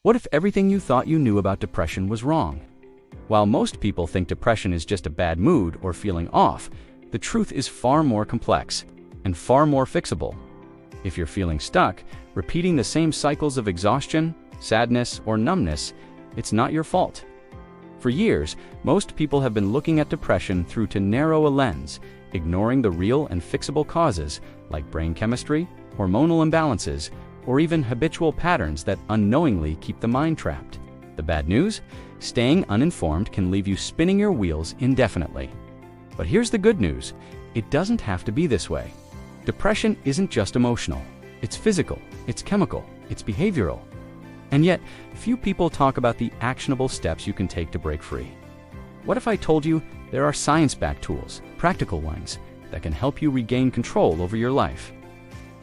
What if everything you thought you knew about depression was wrong? While most people think depression is just a bad mood or feeling off, the truth is far more complex and far more fixable. If you're feeling stuck, repeating the same cycles of exhaustion, sadness, or numbness, it's not your fault. For years, most people have been looking at depression through too narrow a lens, ignoring the real and fixable causes like brain chemistry, hormonal imbalances, or even habitual patterns that unknowingly keep the mind trapped. The bad news? Staying uninformed can leave you spinning your wheels indefinitely. But here's the good news. It doesn't have to be this way. Depression isn't just emotional. It's physical, it's chemical, it's behavioral. And yet, few people talk about the actionable steps you can take to break free. What if I told you there are science-backed tools, practical ones, that can help you regain control over your life?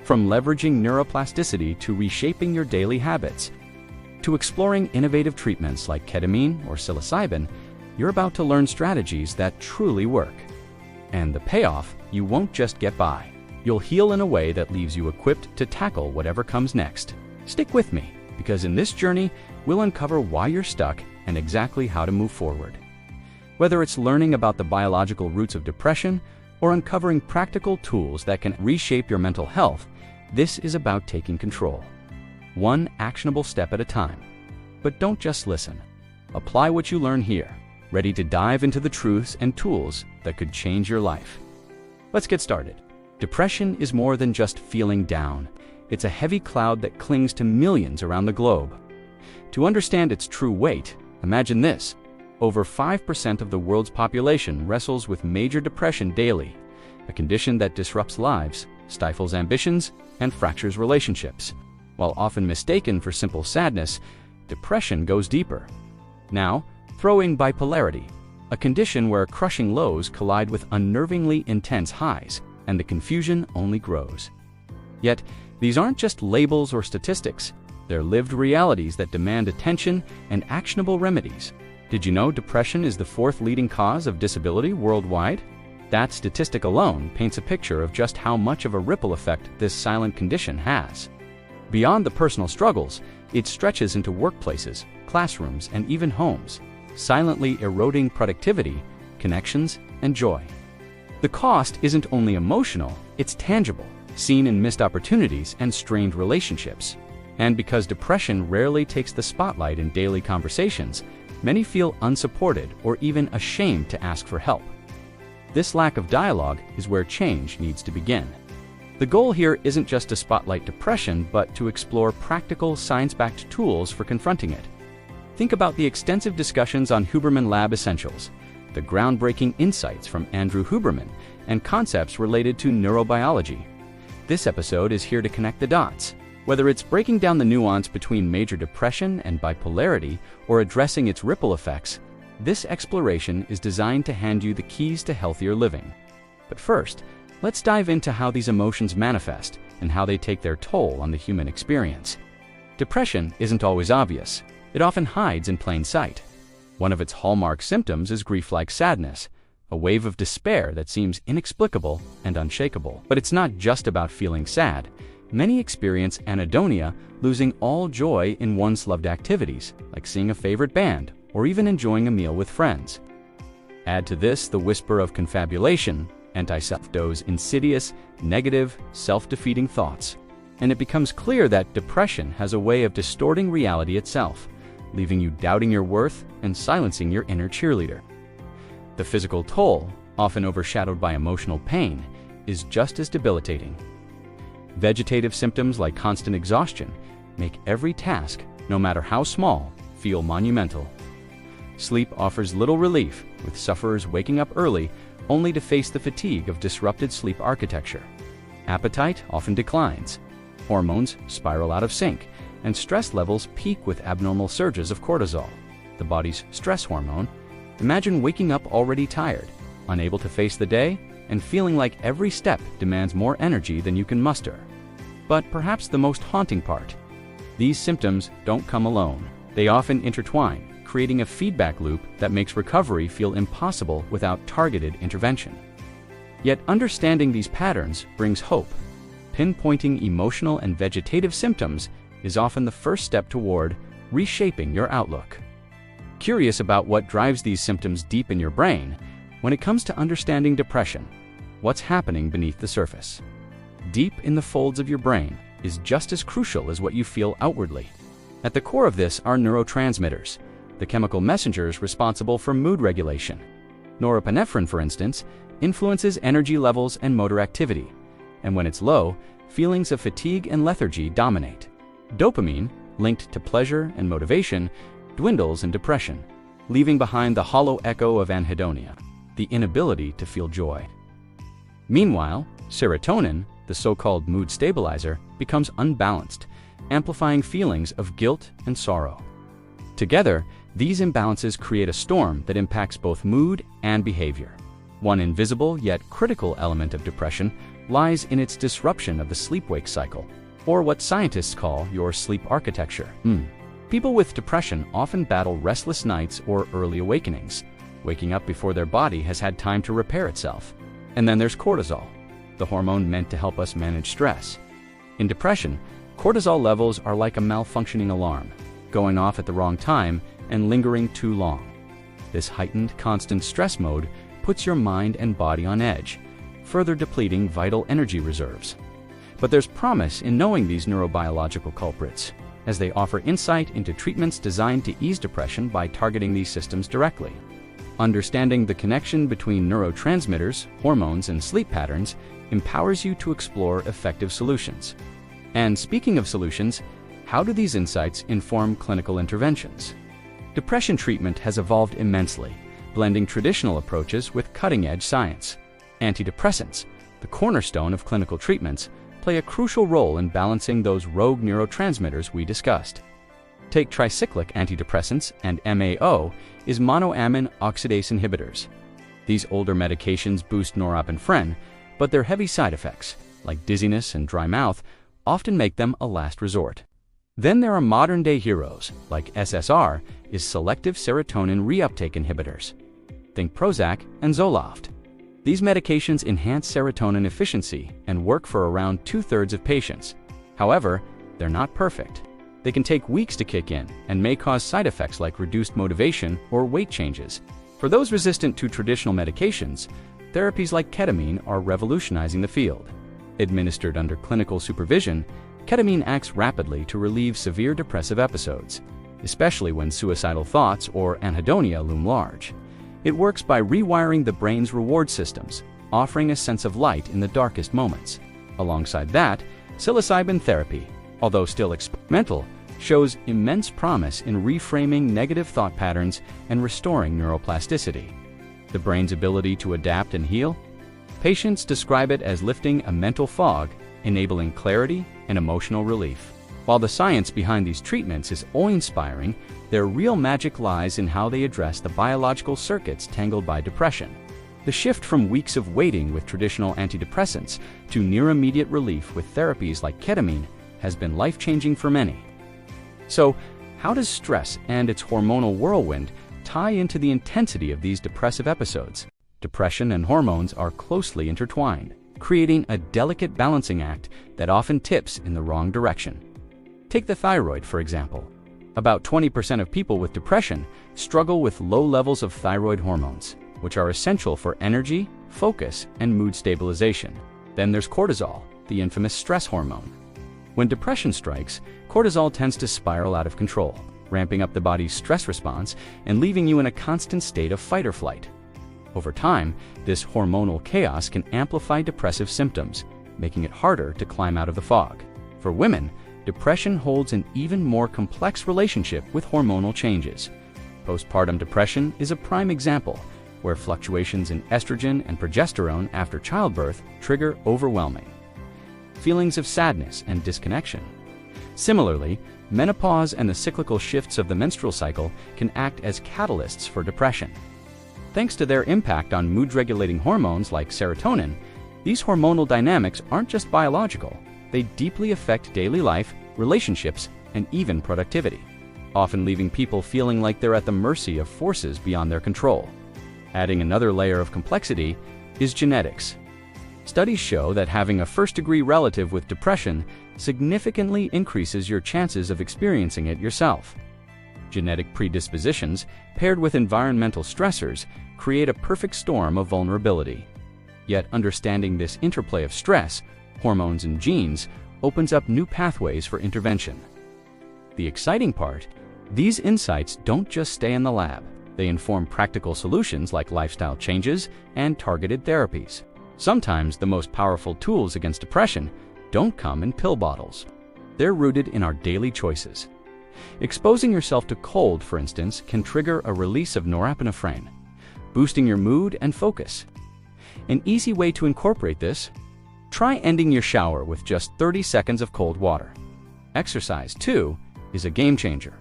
From leveraging neuroplasticity to reshaping your daily habits, to exploring innovative treatments like ketamine or psilocybin, you're about to learn strategies that truly work. And the payoff, you won't just get by. You'll heal in a way that leaves you equipped to tackle whatever comes next. Stick with me, because in this journey, we'll uncover why you're stuck and exactly how to move forward. Whether it's learning about the biological roots of depression or uncovering practical tools that can reshape your mental health, this is about taking control. One actionable step at a time. But don't just listen. Apply what you learn here, ready to dive into the truths and tools that could change your life. Let's get started. Depression is more than just feeling down. It's a heavy cloud that clings to millions around the globe. To understand its true weight, imagine this. Over 5% of the world's population wrestles with major depression daily, a condition that disrupts lives, stifles ambitions, and fractures relationships. While often mistaken for simple sadness, depression goes deeper. Now, throw in bipolarity, a condition where crushing lows collide with unnervingly intense highs, and the confusion only grows. Yet, these aren't just labels or statistics. They're lived realities that demand attention and actionable remedies. Did you know depression is the fourth leading cause of disability worldwide? That statistic alone paints a picture of just how much of a ripple effect this silent condition has. Beyond the personal struggles, it stretches into workplaces, classrooms, and even homes, silently eroding productivity, connections, and joy. The cost isn't only emotional, it's tangible, seen in missed opportunities and strained relationships. And because depression rarely takes the spotlight in daily conversations, many feel unsupported or even ashamed to ask for help. This lack of dialogue is where change needs to begin. The goal here isn't just to spotlight depression, but to explore practical, science-backed tools for confronting it. Think about the extensive discussions on Huberman Lab Essentials, the groundbreaking insights from Andrew Huberman, and concepts related to neurobiology. This episode is here to connect the dots. Whether it's breaking down the nuance between major depression and bipolarity or addressing its ripple effects, this exploration is designed to hand you the keys to healthier living. But first, let's dive into how these emotions manifest and how they take their toll on the human experience. Depression isn't always obvious. It often hides in plain sight. One of its hallmark symptoms is grief-like sadness, a wave of despair that seems inexplicable and unshakable. But it's not just about feeling sad. Many experience anhedonia, losing all joy in once loved activities, like seeing a favorite band or even enjoying a meal with friends. Add to this the whisper of confabulation, those insidious, negative, self-defeating thoughts, and it becomes clear that depression has a way of distorting reality itself, leaving you doubting your worth and silencing your inner cheerleader. The physical toll, often overshadowed by emotional pain, is just as debilitating. Vegetative symptoms like constant exhaustion make every task, no matter how small, feel monumental. Sleep offers little relief, with sufferers waking up early only to face the fatigue of disrupted sleep architecture. Appetite often declines. Hormones spiral out of sync, and stress levels peak with abnormal surges of cortisol, the body's stress hormone. Imagine waking up already tired, unable to face the day, and feeling like every step demands more energy than you can muster. But perhaps the most haunting part, these symptoms don't come alone. They often intertwine, creating a feedback loop that makes recovery feel impossible without targeted intervention. Yet understanding these patterns brings hope. Pinpointing emotional and vegetative symptoms is often the first step toward reshaping your outlook. Curious about what drives these symptoms deep in your brain? When it comes to understanding depression, what's happening beneath the surface? Deep in the folds of your brain is just as crucial as what you feel outwardly. At the core of this are neurotransmitters, the chemical messengers responsible for mood regulation. Norepinephrine, for instance, influences energy levels and motor activity, and when it's low, feelings of fatigue and lethargy dominate. Dopamine, linked to pleasure and motivation, dwindles in depression, leaving behind the hollow echo of anhedonia, the inability to feel joy. Meanwhile, serotonin, the so-called mood stabilizer, becomes unbalanced, amplifying feelings of guilt and sorrow. Together, these imbalances create a storm that impacts both mood and behavior. One invisible yet critical element of depression lies in its disruption of the sleep-wake cycle, or what scientists call your sleep architecture. People with depression often battle restless nights or early awakenings, waking up before their body has had time to repair itself. And then there's cortisol, the hormone meant to help us manage stress. In depression, cortisol levels are like a malfunctioning alarm, going off at the wrong time and lingering too long. This heightened, constant stress mode puts your mind and body on edge, further depleting vital energy reserves. But there's promise in knowing these neurobiological culprits, as they offer insight into treatments designed to ease depression by targeting these systems directly. Understanding the connection between neurotransmitters, hormones, and sleep patterns empowers you to explore effective solutions. And speaking of solutions, how do these insights inform clinical interventions? Depression treatment has evolved immensely, blending traditional approaches with cutting-edge science. Antidepressants, the cornerstone of clinical treatments, play a crucial role in balancing those rogue neurotransmitters we discussed. Take tricyclic antidepressants and MAO is monoamine oxidase inhibitors. These older medications boost norepinephrine, but their heavy side effects, like dizziness and dry mouth, often make them a last resort. Then there are modern-day heroes, like SSR is selective serotonin reuptake inhibitors. Think Prozac and Zoloft. These medications enhance serotonin efficiency and work for around 2/3 of patients. However, they're not perfect. They can take weeks to kick in and may cause side effects like reduced motivation or weight changes. For those resistant to traditional medications, therapies like ketamine are revolutionizing the field. Administered under clinical supervision, ketamine acts rapidly to relieve severe depressive episodes, especially when suicidal thoughts or anhedonia loom large. It works by rewiring the brain's reward systems, offering a sense of light in the darkest moments. Alongside that, psilocybin therapy, although still experimental, shows immense promise in reframing negative thought patterns and restoring neuroplasticity. The brain's ability to adapt and heal? Patients describe it as lifting a mental fog, enabling clarity and emotional relief. While the science behind these treatments is awe-inspiring, their real magic lies in how they address the biological circuits tangled by depression. The shift from weeks of waiting with traditional antidepressants to near-immediate relief with therapies like ketamine has been life-changing for many. So, how does stress and its hormonal whirlwind tie into the intensity of these depressive episodes? Depression and hormones are closely intertwined, creating a delicate balancing act that often tips in the wrong direction. Take the thyroid, for example. About 20% of people with depression struggle with low levels of thyroid hormones, which are essential for energy, focus, and mood stabilization. Then there's cortisol, the infamous stress hormone. When depression strikes, cortisol tends to spiral out of control, ramping up the body's stress response and leaving you in a constant state of fight or flight. Over time, this hormonal chaos can amplify depressive symptoms, making it harder to climb out of the fog. For women, depression holds an even more complex relationship with hormonal changes. Postpartum depression is a prime example, where fluctuations in estrogen and progesterone after childbirth trigger overwhelming feelings of sadness and disconnection. Similarly, menopause and the cyclical shifts of the menstrual cycle can act as catalysts for depression. Thanks to their impact on mood-regulating hormones like serotonin, these hormonal dynamics aren't just biological. They deeply affect daily life, relationships, and even productivity, often leaving people feeling like they're at the mercy of forces beyond their control. Adding another layer of complexity is genetics. Studies show that having a first-degree relative with depression significantly increases your chances of experiencing it yourself. Genetic predispositions, paired with environmental stressors, create a perfect storm of vulnerability. Yet understanding this interplay of stress, hormones, and genes opens up new pathways for intervention. The exciting part, these insights don't just stay in the lab. They inform practical solutions like lifestyle changes and targeted therapies. Sometimes the most powerful tools against depression don't come in pill bottles. They're rooted in our daily choices. Exposing yourself to cold, for instance, can trigger a release of norepinephrine, boosting your mood and focus. An easy way to incorporate this: try ending your shower with just 30 seconds of cold water. Exercise, too, is a game changer.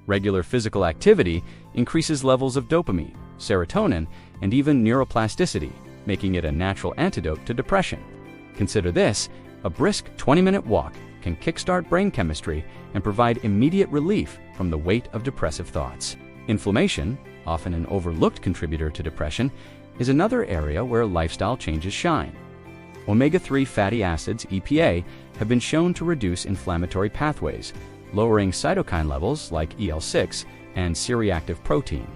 Regular physical activity increases levels of dopamine, serotonin, and even neuroplasticity, making it a natural antidote to depression. Consider this: a brisk 20-minute walk can kickstart brain chemistry and provide immediate relief from the weight of depressive thoughts. Inflammation, often an overlooked contributor to depression, is another area where lifestyle changes shine. Omega-3 fatty acids, EPA, have been shown to reduce inflammatory pathways, lowering cytokine levels like IL-6 and C-reactive protein.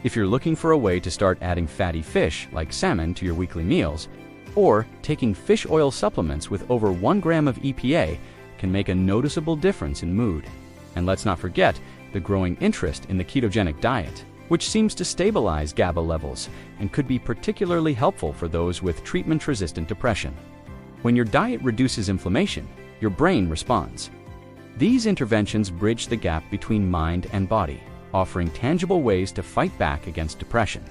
If you're looking for a way to start adding fatty fish like salmon to your weekly meals, or taking fish oil supplements with over 1 gram of EPA can make a noticeable difference in mood. And let's not forget the growing interest in the ketogenic diet, which seems to stabilize GABA levels and could be particularly helpful for those with treatment-resistant depression. When your diet reduces inflammation, your brain responds. These interventions bridge the gap between mind and body, offering tangible ways to fight back against depression.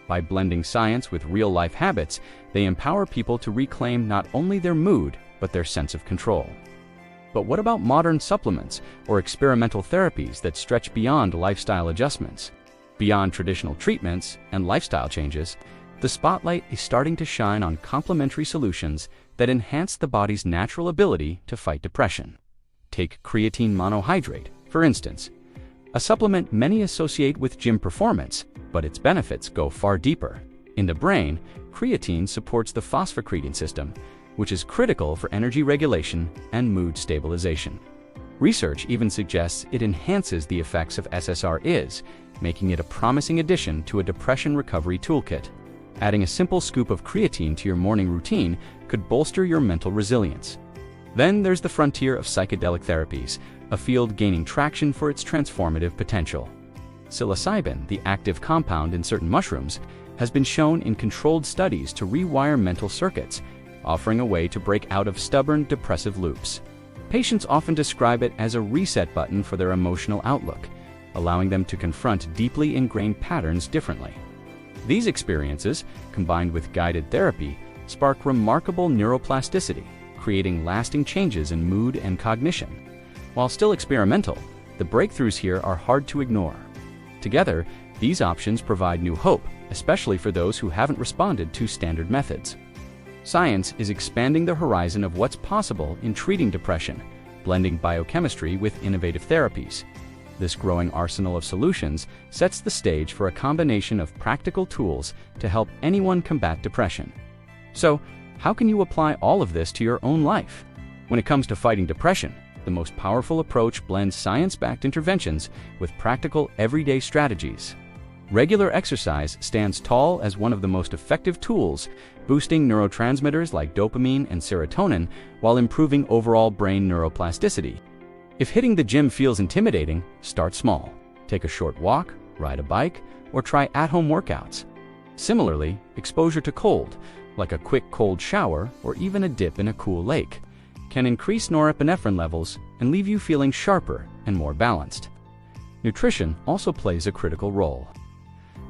By blending science with real-life habits, they empower people to reclaim not only their mood, but their sense of control. But what about modern supplements or experimental therapies that stretch beyond lifestyle adjustments? Beyond traditional treatments and lifestyle changes, the spotlight is starting to shine on complementary solutions that enhance the body's natural ability to fight depression. Take creatine monohydrate, for instance, a supplement many associate with gym performance, but its benefits go far deeper. In the brain, creatine supports the phosphocreatine system, which is critical for energy regulation and mood stabilization. Research even suggests it enhances the effects of SSRIs, making it a promising addition to a depression recovery toolkit. Adding a simple scoop of creatine to your morning routine could bolster your mental resilience. Then there's the frontier of psychedelic therapies, a field gaining traction for its transformative potential. Psilocybin, the active compound in certain mushrooms, has been shown in controlled studies to rewire mental circuits, offering a way to break out of stubborn depressive loops. Patients often describe it as a reset button for their emotional outlook, allowing them to confront deeply ingrained patterns differently. These experiences, combined with guided therapy, spark remarkable neuroplasticity, creating lasting changes in mood and cognition. While still experimental, the breakthroughs here are hard to ignore. Together, these options provide new hope, especially for those who haven't responded to standard methods. Science is expanding the horizon of what's possible in treating depression, blending biochemistry with innovative therapies. This growing arsenal of solutions sets the stage for a combination of practical tools to help anyone combat depression. So, how can you apply all of this to your own life? When it comes to fighting depression, the most powerful approach blends science-backed interventions with practical everyday strategies. Regular exercise stands tall as one of the most effective tools, boosting neurotransmitters like dopamine and serotonin while improving overall brain neuroplasticity. If hitting the gym feels intimidating, start small. Take a short walk, ride a bike, or try at-home workouts. Similarly, exposure to cold, like a quick cold shower or even a dip in a cool lake, can increase norepinephrine levels and leave you feeling sharper and more balanced. Nutrition also plays a critical role.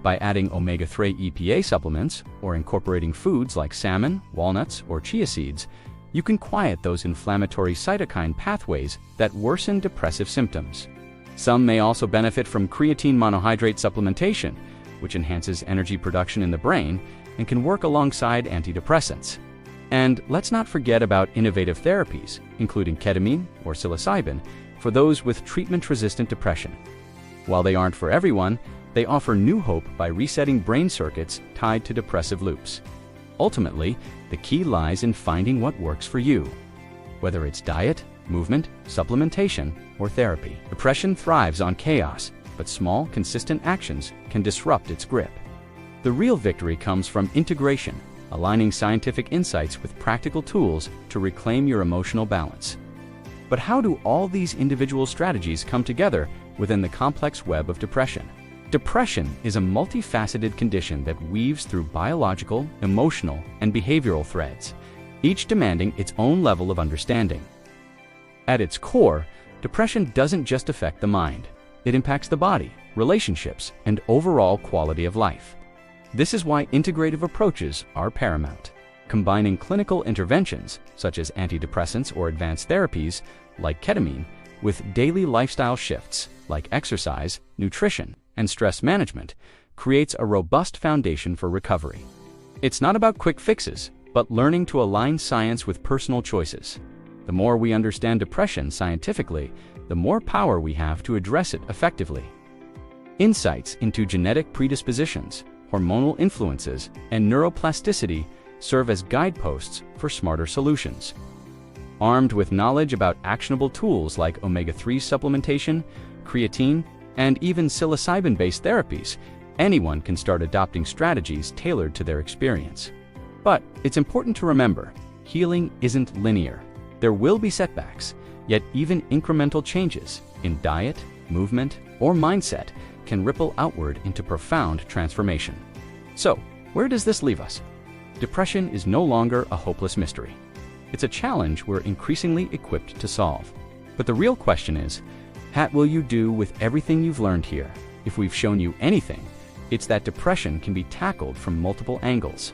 By adding omega-3 EPA supplements or incorporating foods like salmon, walnuts, or chia seeds, you can quiet those inflammatory cytokine pathways that worsen depressive symptoms. Some may also benefit from creatine monohydrate supplementation, which enhances energy production in the brain and can work alongside antidepressants. And let's not forget about innovative therapies, including ketamine or psilocybin, for those with treatment-resistant depression. While they aren't for everyone, they offer new hope by resetting brain circuits tied to depressive loops. Ultimately, the key lies in finding what works for you. Whether it's diet, movement, supplementation, or therapy. Depression thrives on chaos, but small, consistent actions can disrupt its grip. The real victory comes from integration, aligning scientific insights with practical tools to reclaim your emotional balance. But how do all these individual strategies come together within the complex web of depression? Depression is a multifaceted condition that weaves through biological, emotional, and behavioral threads, each demanding its own level of understanding. At its core, depression doesn't just affect the mind. It impacts the body, relationships, and overall quality of life. This is why integrative approaches are paramount. Combining clinical interventions, such as antidepressants or advanced therapies, like ketamine, with daily lifestyle shifts, like exercise, nutrition, and stress management, creates a robust foundation for recovery. It's not about quick fixes, but learning to align science with personal choices. The more we understand depression scientifically, the more power we have to address it effectively. Insights into genetic predispositions, hormonal influences, and neuroplasticity serve as guideposts for smarter solutions. Armed with knowledge about actionable tools like omega-3 supplementation, creatine, and even psilocybin-based therapies, anyone can start adopting strategies tailored to their experience. But it's important to remember, healing isn't linear. There will be setbacks, yet even incremental changes in diet, movement, or mindset can ripple outward into profound transformation. So, where does this leave us? Depression is no longer a hopeless mystery. It's a challenge we're increasingly equipped to solve. But the real question is, what will you do with everything you've learned here? If we've shown you anything, it's that depression can be tackled from multiple angles.